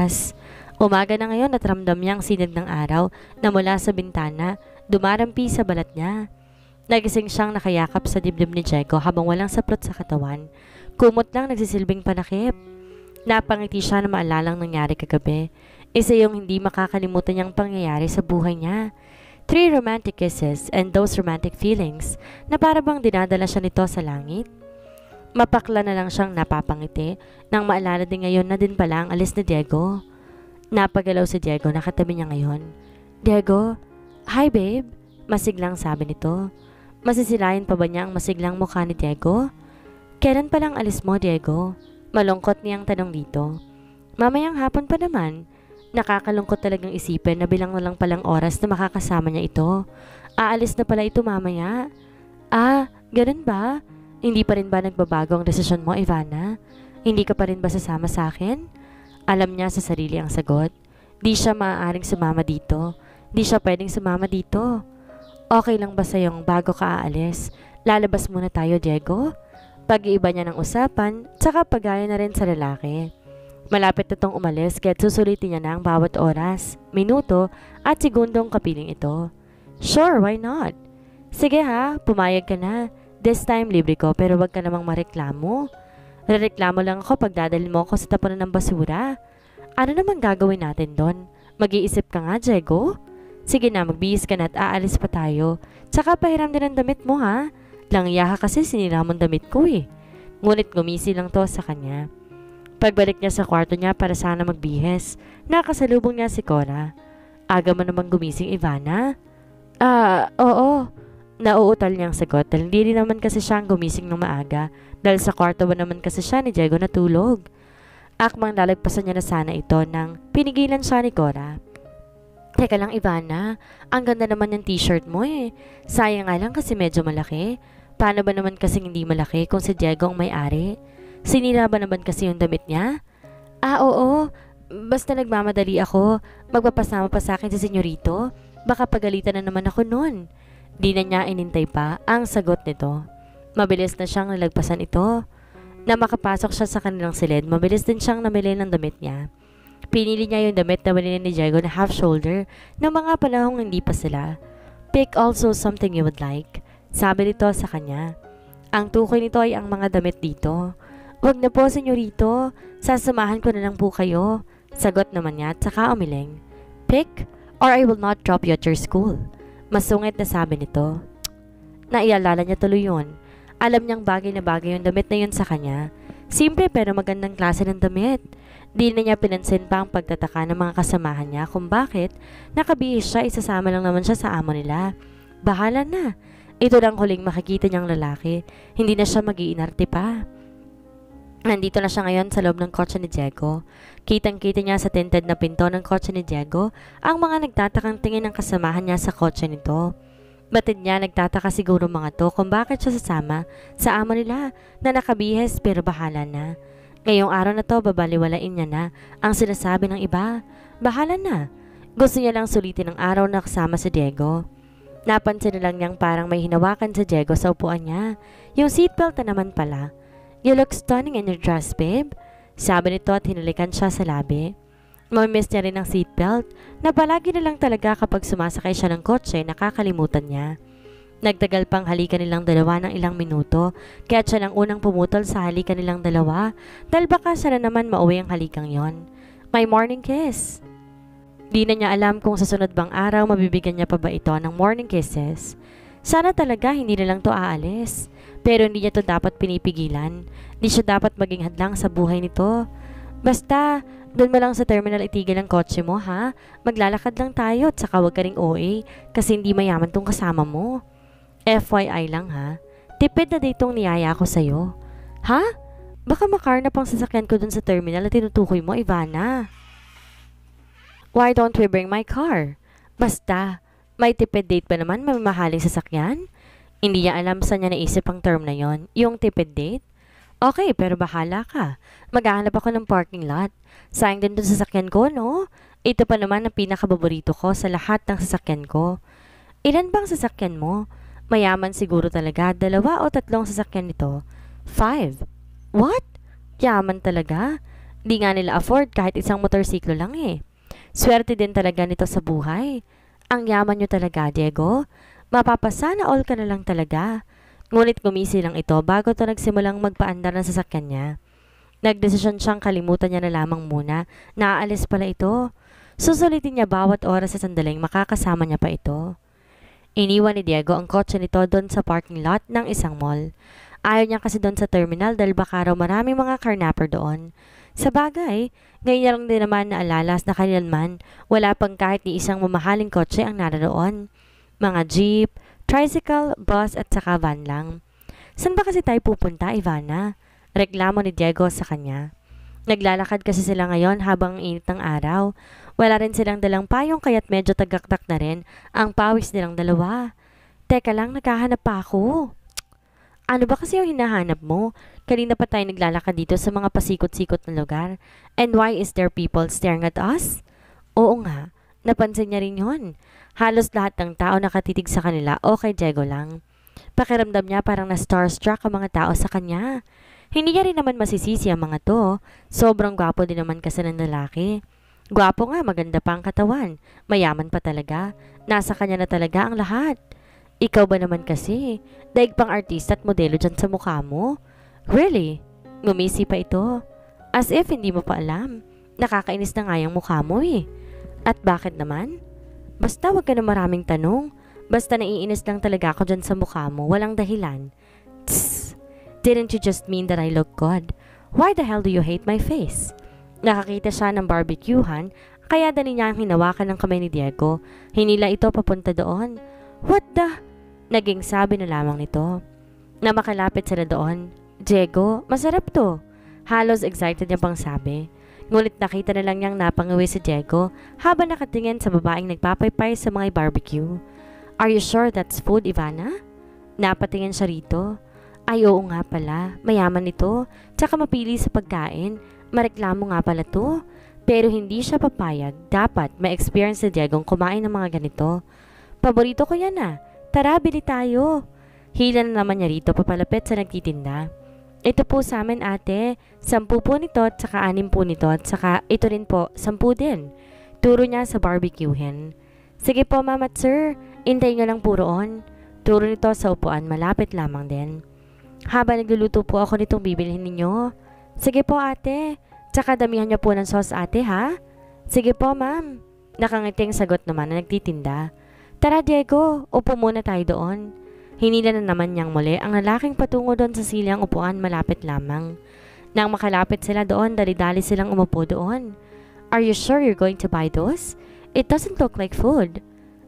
oras. Umaga na ngayon at ramdam niya ang sinag ng araw na mula sa bintana, dumarampi sa balat niya. Nagising siyang nakayakap sa dibdib ni Diego habang walang saplot sa katawan. Kumot lang nagsisilbing panakip. Napangiti siya na maalalang nangyari kagabi. Isa yung hindi makakalimutan niyang pangyayari sa buhay niya. 3 romantic kisses and those romantic feelings na para bang dinadala siya nito sa langit. Mapakla na lang siyang napapangiti nang maalala din ngayon na din pala ang alis ni Diego. Napagalaw si Diego, nakatabi niya ngayon. Diego, hi babe, masiglang sabi nito. Masisilayan pa ba niya ang masiglang mukha ni Diego? Kailan palang alis mo, Diego? Malungkot niyang tanong dito. Mamayang hapon pa naman. Nakakalungkot talagang isipin na bilang na lang palang oras na makakasama niya ito. Aalis na pala ito mamaya. Ah, ganun ba? Hindi pa rin ba nagbabago ang desisyon mo, Ivana? Hindi ka pa rin ba sasama sa akin? Alam niya sa sarili ang sagot. Di siya maaaring sumama dito. Di siya pwedeng sumama dito. Okay lang ba sa'yong bago ka aalis? Lalabas muna tayo, Diego? Pag-iiba niya ng usapan, tsaka pagaya na rin sa lalaki. Malapit na tong umalis kaya't susulitin niya na ang bawat oras, minuto at segundong kapiling ito. Sure, why not? Sige ha, pumayag ka na. This time libre ko pero wag ka namang mareklamo. Rereklamo lang ako pag dadalhin mo ako sa tapunan ng basura. Ano naman gagawin natin doon? Mag-iisip ka nga, Diego? Sige na, magbihis ka na at aalis pa tayo. Tsaka pahiram din ang damit mo ha. Langya ka kasi sinira mong damit ko eh. Ngunit gumisi lang to sa kanya. Pagbalik niya sa kwarto niya para sana magbihis, nakasalubong niya si Cora. Aga mo namang gumising, Ivana? Oo. Nauutal niyang sagot dahil hindi rin naman kasi siyang gumising ng maaga dahil sa kwarto ba naman kasi siya ni Diego natulog. Akmang lalagpasan niya na sana ito nang pinigilan siya ni Cora. Teka lang, Ivana, ang ganda naman ng t-shirt mo eh. Sayang nga lang kasi medyo malaki. Paano ba naman kasing hindi malaki kung si Diego ang may-ari? Sinira ba naman kasi yung damit niya? Oo. Basta nagmamadali ako. Magpapasama pa sa akin si senyorito. Baka pagalitan na naman ako nun. Di na niya inintay pa ang sagot nito. Mabilis na siyang nalagpasan ito. Na makapasok siya sa kanilang silid, mabilis din siyang namili ng damit niya. Pinili niya yung damit na binili ni Diego na half shoulder ng mga panahong hindi pa sila. Pick also something you would like. Sabi nito sa kanya. Ang tukoy nito ay ang mga damit dito. Wag na po, senyorito. Sasamahan ko na lang po kayo. Sagot naman niya at saka umiling. Pick or I will not drop you at your school. Masungit na sabi nito. Naialala niya tuloy yun. Alam niyang bagay na bagay yung damit na yun sa kanya. Simple pero magandang klase ng damit. Di na niya pinansin pa ang pagtataka ng mga kasamahan niya kung bakit nakabihis siya, isasama lang naman siya sa amo nila. Bahala na. Ito lang huling makikita niyang lalaki. Hindi na siya mag-iinarte pa. Nandito na siya ngayon sa loob ng kotse ni Diego. Kitang-kita niya sa tinted na pinto ng kotse ni Diego ang mga nagtatakang tingin ng kasamahan niya sa kotse nito. Batid niya nagtataka siguro mga to kung bakit siya sasama sa amo nila na nakabihis pero bahala na. Ngayong araw na to babaliwalain niya na ang sinasabi ng iba. Bahala na. Gusto niya lang sulitin ang araw na kasama si Diego. Napansin na lang niyang parang may hinawakan si Diego sa upuan niya. Yung seatbelt na naman pala. You look stunning in your dress, babe. Sabi nito at hinalikan siya sa labi. Mamimiss niya rin ang seatbelt na palagi na lang talaga kapag sumasakay siya ng kotse nakakalimutan niya. Nagtagal pang halikan nilang dalawa ng ilang minuto kaya siya nang unang pumutol sa halikan nilang dalawa dahil baka siya na naman mauwi ang halikang yon. My morning kiss. Di na niya alam kung sa sunod bang araw mabibigyan niya pa ba ito ng morning kisses. Sana talaga hindi na lang to aalis. Pero hindi niya to dapat pinipigilan. Hindi siya dapat maging hadlang sa buhay nito. Basta, doon mo lang sa terminal itigil ang kotse mo ha. Maglalakad lang tayo at saka wag ka ring OA kasi hindi mayaman tong kasama mo. FYI lang ha. Tipid na ditong niyaya ko sa'yo. Ha? Baka makarna pang sasakyan ko doon sa terminal at tinutukoy mo, Ivana. Why don't we bring my car? Basta, may tipid date ba naman mamahaling sasakyan? Hindi niya alam saan niya naisip ang term na yon, yung tipid date. Okay, pero bahala ka. Maghahanap ako ng parking lot. Sayang din dun sa sasakyan ko, no? Ito pa naman ang pinakababorito ko sa lahat ng sasakyan ko. Ilan bang sasakyan mo? Mayaman siguro talaga, 2 o 3 sasakyan nito. 5. What? Yaman talaga? Di nga nila afford kahit isang motorsiklo lang eh. Swerte din talaga nito sa buhay. Ang yaman nyo talaga, Diego. Mapapasana all ka na lang talaga. Ngunit gumisi lang ito bago to nagsimulang magpaandar ng sasakyan niya. Nagdesisyon siyang kalimutan niya na lamang muna na aalis pala ito. Susulitin niya bawat oras sa sandaling makakasama niya pa ito. Iniwan ni Diego ang kotse nito doon sa parking lot ng isang mall. Ayaw niya kasi doon sa terminal dahil baka raw maraming mga carnapper doon. Sa bagay, ngayon niya lang din naman naalalas na kailanman wala pang kahit ni isang mamahaling kotse ang naroon. Mga jeep, tricycle, bus at saka van lang. Saan ba kasi tayo pupunta, Ivana? Reklamo ni Diego sa kanya. Naglalakad kasi sila ngayon habang init ng araw. Wala rin silang dalang payong kaya't medyo tagaktak na rin ang pawis nilang dalawa. Teka lang, naghahanap pa ako. Ano ba kasi yung hinahanap mo? Kanina pa tayo naglalakad dito sa mga pasikot-sikot na lugar. And why is there people staring at us? Oo nga, napansin niya rin yun. Halos lahat ng tao nakatitig sa kanila o kay Diego lang. Pakiramdam niya parang na-starstruck ang mga tao sa kanya. Hindi niya rin naman masisisi ang mga to. Sobrang gwapo din naman kasi ng lalaki. Gwapo nga, maganda pa ang katawan. Mayaman pa talaga. Nasa kanya na talaga ang lahat. Ikaw ba naman kasi? Daig pang artista at modelo dyan sa mukha mo? Really? Ngumisi pa ito. As if hindi mo pa alam. Nakakainis na nga yung mukha mo eh. At bakit naman? Basta wag ka na maraming tanong. Basta naiinis lang talaga ako dyan sa mukha mo. Walang dahilan. Tss! Didn't you just mean that I look good? Why the hell do you hate my face? Nakakita siya ng barbecuehan, kaya dali niya ang hinawakan ng kamay ni Diego. Hinila ito papunta doon. What the? Naging sabi na lamang nito. Na makalapit sila doon. Diego, masarap to. Halos excited niya pang sabi. Ngunit nakita na lang niyang napangawi si Diego habang nakatingin sa babaeng nagpapaypay sa mga barbecue. Are you sure that's food, Ivana? Napatingin siya rito. Ay oo nga pala, mayaman ito. Tsaka mapili sa pagkain. Mareklamo nga pala to. Pero hindi siya papayag. Dapat ma-experience si Diego kumain ng mga ganito. Paborito ko yan ah. Tara, bili tayo. Hila na naman niya rito papalapit sa nagtitinda. Ito po sa amin ate. 10 po nito at saka 6 po nito at saka ito rin po, 10 din. Turo niya sa barbecuehin. Sige po ma'am at sir, intayin niyo lang po roon. Turo nito sa upuan, malapit lamang din. Habang nagluluto po ako nitong bibilhin ninyo. Sige po ate, tsaka damihan niyo po ng sauce ate ha? Sige po ma'am. Nakangiting sagot naman na nagtitinda. Tara Diego, upo muna tayo doon. Hinila na naman niyang muli ang lalaking patungo doon sa silang upuan malapit lamang. Nang makalapit sila doon, dali-dali silang umupo doon. Are you sure you're going to buy those? It doesn't look like food.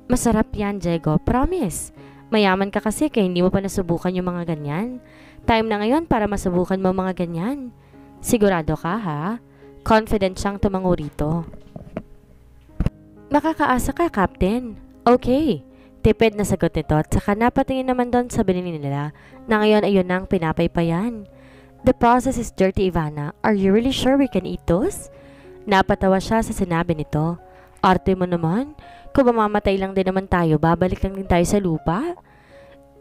Masarap yan Diego, promise. Mayaman ka kasi kaya hindi mo pa nasubukan yung mga ganyan. Time na ngayon para masubukan mo mga ganyan. Sigurado ka ha? Confident siyang tumango rito. Makakaasa ka, Captain. Okay. Tipid na sagot nito at saka napatingin naman doon sa binili nila na ngayon ayun ang pinapaypayan. The process is dirty, Ivana. Are you really sure we can eat those? Napatawa siya sa sinabi nito. Arte mo naman. Kung mamamatay lang din naman tayo, babalik lang din tayo sa lupa.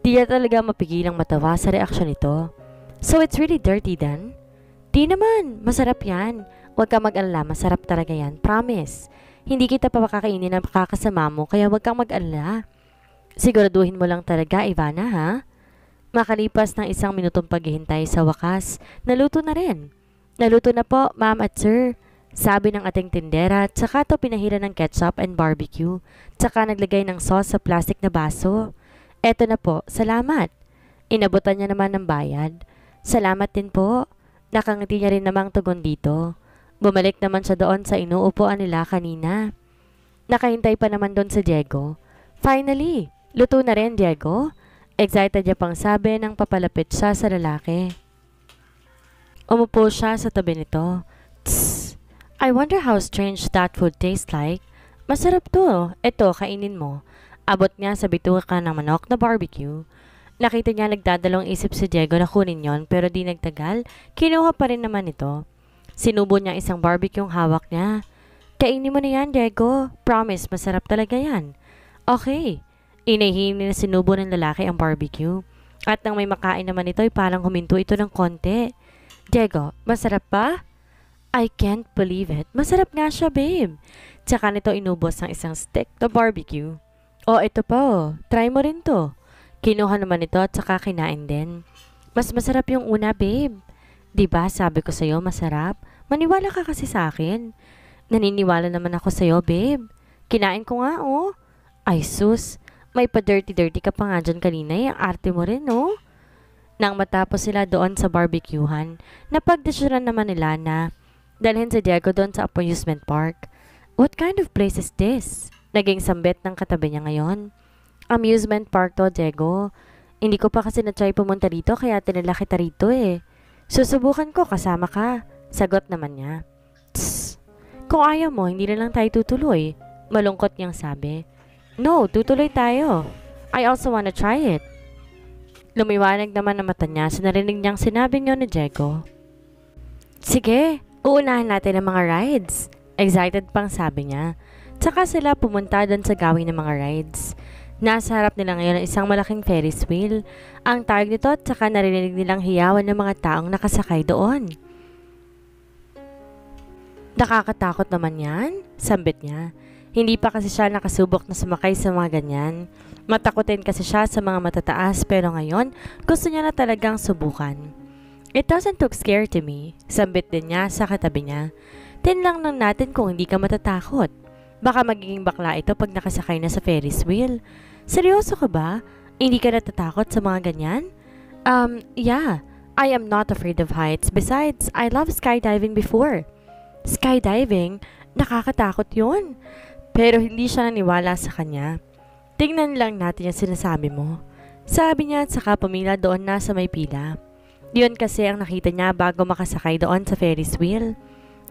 Di niya talaga mapigilang matawa sa reaksyon nito. So it's really dirty then? Di naman, masarap yan. Huwag ka mag-alala, masarap talaga yan. Promise. Hindi kita pa makakainin ng makakasama mo, kaya huwag kang mag-alala. Siguraduhin mo lang talaga, Ivana, ha? Makalipas ng 1 minutong paghihintay sa wakas, naluto na rin. Naluto na po, ma'am at sir. Sabi ng ating tindera, tsaka to pinahira ng ketchup and barbecue, tsaka naglagay ng sauce sa plastic na baso. Eto na po, salamat. Inabutan niya naman ng bayad. Salamat din po. Nakangiti niya rin namang tugon dito. Bumalik naman siya doon sa inuupuan nila kanina. Nakahintay pa naman doon si Diego. Finally, luto na rin Diego. Excited niya pang sabi nang papalapit siya sa lalaki. Umupo siya sa tabi nito. Tss, I wonder how strange that food tastes like. Masarap to. Ito, kainin mo. Abot niya sa bituka ng manok na barbecue. Nakita niya nagdadalawang isip si Diego na kunin yon pero di nagtagal, kinuha pa rin naman ito. Sinubo niya isang barbecue ang hawak niya. Kainin mo na yan, Diego. Promise, masarap talaga yan. Okay. Inahihini na sinubo ng lalaki ang barbecue. At nang may makain naman ito ay parang huminto ito ng konti. Diego, masarap pa? I can't believe it. Masarap nga siya, babe. Tsaka nito inubos ng isang stick na barbecue. Oh, ito pa oh. Try mo rin to. Kinuha naman ito at saka kinain din. Mas masarap yung una, babe. Diba sabi ko sa'yo masarap? Maniwala ka kasi sa akin. Naniniwala naman ako sa'yo, babe. Kinain ko nga, oh. Ay sus, may pa-dirty-dirty ka pa nga dyan kanina. Yung arte mo rin, oh. Nang matapos sila doon sa barbecuehan, napagdesisyonan naman nila na dalhin si Diego doon sa amusement park. What kind of place is this? Naging sambit ng katabi niya ngayon. Amusement park to, Diego. Hindi ko pa kasi na-try pumunta dito kaya tinala kita rito eh. Susubukan ko kasama ka. Sagot naman niya. Tss! Kung ayaw mo, hindi na lang tayo tutuloy. Malungkot niyang sabi. No, tutuloy tayo. I also wanna try it. Lumiwanag naman ang mata niya sa narinig niyang sinabi niyo ni Diego. Sige, uunahan natin ang mga rides. Excited pang sabi niya. Tsaka sila pumunta doon sa gawin ng mga rides. Nasa harap nila ngayon ang isang malaking Ferris wheel. Ang tawag nito at saka narinig nilang hiyawan ng mga taong nakasakay doon. Nakakatakot naman yan, sambit niya. Hindi pa kasi siya nakasubok na sumakay sa mga ganyan. Matakutin kasi siya sa mga matataas pero ngayon gusto niya na talagang subukan. It doesn't look scary to me, sambit din niya sa katabi niya. Tinlang lang natin kung hindi ka matatakot. Baka magiging bakla ito pag nakasakay na sa Ferris wheel. Seryoso ka ba? Hindi ka natatakot sa mga ganyan? Yeah. I am not afraid of heights. Besides, I love skydiving before. Skydiving? Nakakatakot yun. Pero hindi siya naniwala sa kanya. Tingnan lang natin yung sinasabi mo. Sabi niya at saka pumila doon na sa may pila. Yun kasi ang nakita niya bago makasakay doon sa Ferris wheel.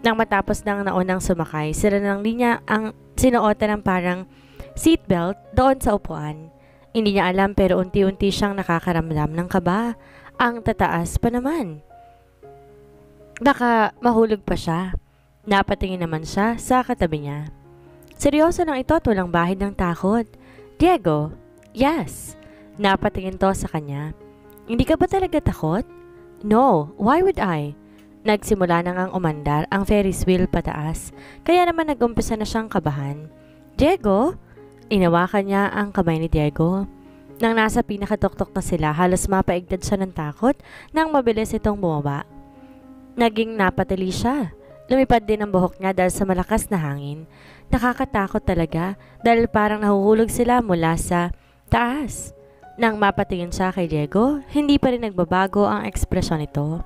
Nang matapos ng naunang sumakay, sila ng linya ang sinuotan ng parang seatbelt doon sa upuan. Hindi niya alam pero unti-unti siyang nakakaramdam ng kaba. Ang tataas pa naman. Baka mahulog pa siya. Napatingin naman siya sa katabi niya. Seryoso lang ito at walang bahid ng takot. Diego, yes. Napatingin to sa kanya. Hindi ka ba talaga takot? No, why would I? Nagsimula na ngang umandar ang Ferris wheel pataas, kaya naman nag-umpisa na siyang kabahan. Diego? Inawakan niya ang kamay ni Diego. Nang nasa pinakatuktok na sila, halos mapaigtad siya ng takot nang mabilis itong bumaba. Naging napatili siya. Lumipad din ang buhok niya dahil sa malakas na hangin. Nakakatakot talaga dahil parang nahuhulog sila mula sa taas. Nang mapatingin siya kay Diego, hindi pa rin nagbabago ang ekspresyon nito.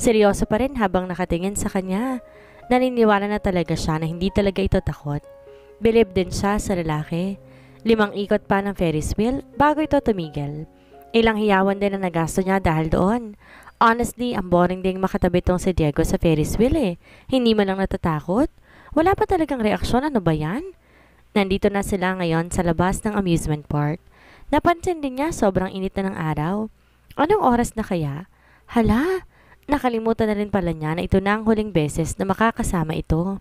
Seryoso pa rin habang nakatingin sa kanya. Naniniwala na talaga siya na hindi talaga ito takot. Bilib din siya sa lalaki. 5 ikot pa ng Ferris wheel bago ito tumigil. Ilang hiyawan din ang nagasto niya dahil doon. Honestly, ang boring ding makatabi tong si Diego sa Ferris wheel eh. Hindi man lang natatakot. Wala pa talagang reaksyon, ano ba yan? Nandito na sila ngayon sa labas ng amusement park. Napansin din niya sobrang init na ng araw. Anong oras na kaya? Hala! Nakalimutan na rin pala niya na ito na ang huling beses na makakasama ito.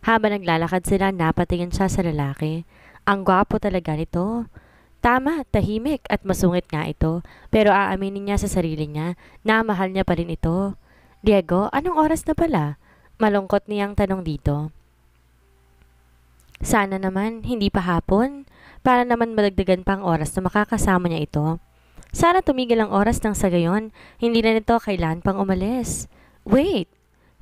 Habang naglalakad sila, napatingin siya sa lalaki. Ang gwapo talaga nito. Tama, tahimik at masungit nga ito. Pero aaminin niya sa sarili niya na mahal niya pa rin ito. Diego, anong oras na pala? Malungkot niyang tanong dito. Sana naman, hindi pa hapon. Para naman madagdagan pa ang oras na makakasama niya ito. Sana tumigil ang oras ng sa gayon, hindi na nito kailan pang umalis. Wait!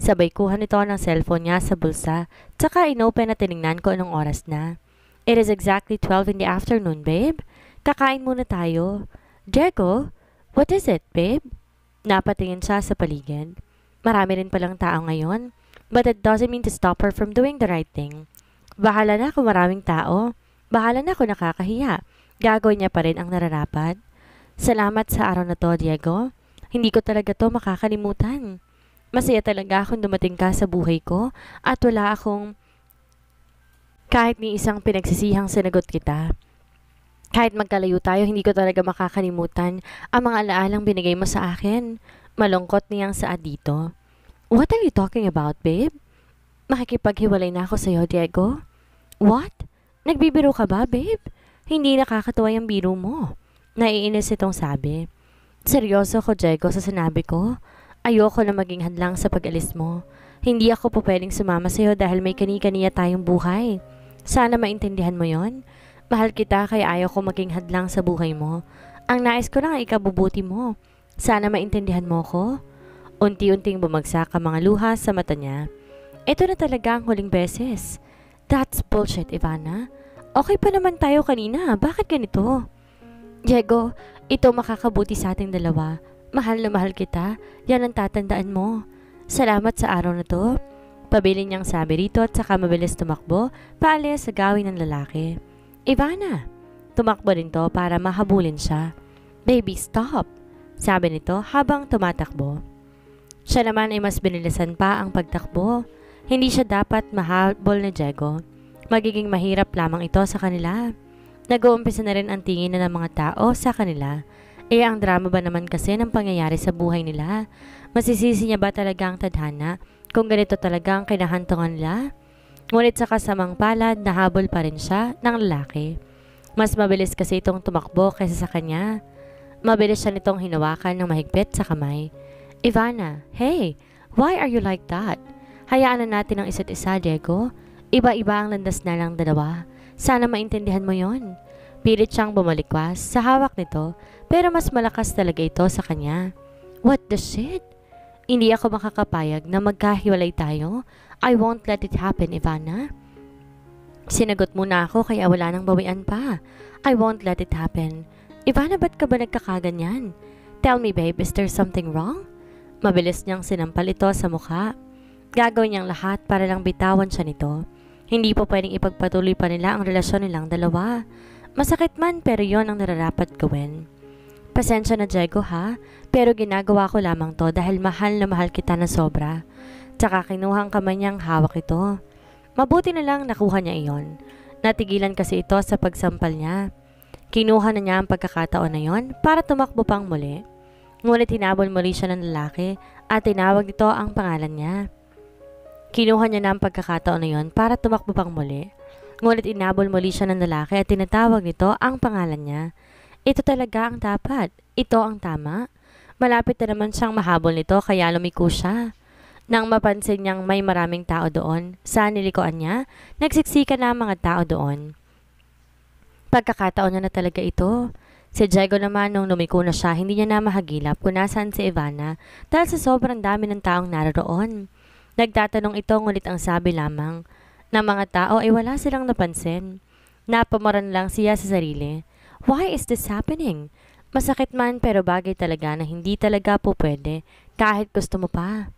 Sabay kuha nito ng cellphone niya sa bulsa, tsaka inopen na tinignan ko anong oras na. It is exactly 12 in the afternoon, babe. Kakain muna tayo. Diego, what is it, babe? Napatingin siya sa paligid. Marami rin palang tao ngayon, but it doesn't mean to stop her from doing the right thing. Bahala na kung maraming tao. Bahala na kung nakakahiya. Gagawin niya pa rin ang nararapat. Salamat sa araw na to, Diego. Hindi ko talaga to makakalimutan. Masaya talaga akong dumating ka sa buhay ko at wala akong kahit ni isang pinagsisihang sinagot kita. Kahit magkalayo tayo, hindi ko talaga makakalimutan ang mga alaalang binigay mo sa akin. Malungkot niyang saad dito. What are you talking about, babe? Makikipaghiwalay na ako sa'yo, Diego. What? Nagbibiro ka ba, babe? Hindi nakakatuwa yung biro mo. Naiinis itong sabi. Seryoso ko, Diego, sa sinabi ko. Ayoko na maging hadlang sa pag-alis mo. Hindi ako po pwedeng sumama sa'yo dahil may kani-kaniya tayong buhay. Sana maintindihan mo yon. Mahal kita kaya ayaw ko maging hadlang sa buhay mo. Ang nais ko lang ay ikabubuti mo. Sana maintindihan mo ko. Unti-unting bumagsak ang mga luha sa mata niya. Ito na talaga ang huling beses. That's bullshit, Ivana. Okay pa naman tayo kanina. Bakit ganito? Diego, ito makakabuti sa ating dalawa. Mahal na mahal kita. Yan ang tatandaan mo. Salamat sa araw na to. Pabilin niyang sabi rito at saka mabilis tumakbo paalis sa gawin ng lalaki. Ivana! Tumakbo rin to para mahabulin siya. Baby, stop! Sabi nito habang tumatakbo. Siya naman ay mas binilisan pa ang pagtakbo. Hindi siya dapat mahabol ni Diego. Magiging mahirap lamang ito sa kanila. Nag-uumpisa na rin ang tingin ng mga tao sa kanila. Ang drama ba naman kasi ng pangyayari sa buhay nila? Masisisi niya ba talaga ang tadhana kung ganito talaga ang kinahantungan nila? Ngunit sa kasamang palad, nahabol pa rin siya ng lalaki. Mas mabilis kasi itong tumakbo kaysa sa kanya. Mabilis siya nitong hinawakan ng mahigpit sa kamay. Ivana, hey, why are you like that? Hayaan na natin ang isa't isa, Diego. Iba-iba ang landas na lang dalawa. Sana maintindihan mo yon. Pilit siyang bumalikwas sa hawak nito pero mas malakas talaga ito sa kanya. What the shit? Hindi ako makakapayag na magkahiwalay tayo. I won't let it happen, Ivana. Sinagot muna ako kaya wala nang bawian pa. I won't let it happen. Ivana, ba't ka ba nagkakaganyan? Tell me, babe, is there something wrong? Mabilis niyang sinampal ito sa mukha. Gagawin niyang lahat para lang bitawan siya nito. Hindi po pwedeng ipagpatuloy pa nila ang relasyon nilang dalawa. Masakit man pero yon ang nararapat gawin. Pasensya na, Diego, ha? Pero ginagawa ko lamang to dahil mahal na mahal kita na sobra. Tsaka kinuhang kamay niyang hawak ito. Mabuti na lang nakuha niya iyon. Natigilan kasi ito sa pagsampal niya. Kinuha na niya ang pagkakataon na yon para tumakbo pang muli. Ngunit hinabol muli siya ng lalaki at tinawag nito ang pangalan niya. Kinuha niya na ang pagkakataon na yon para tumakbo pang muli. Ngunit inabol muli siya ng lalaki at tinatawag nito ang pangalan niya. Ito talaga ang dapat. Ito ang tama. Malapit na naman siyang mahabol nito kaya lumiko siya. Nang mapansin niyang may maraming tao doon, sa nilikuan niya, nagsiksika na ang mga tao doon. Pagkakataon niya na talaga ito. Si Diego naman nung lumiko na siya, hindi niya na mahagilap kung nasaan si Ivana dahil sa sobrang dami ng taong naroon. Nagtatanong ito ngunit ang sabi lamang ng mga tao ay wala silang napansin. Napamaran lang siya sa sarili. Why is this happening? Masakit man pero bagay talaga na hindi talaga po pwede kahit gusto mo pa.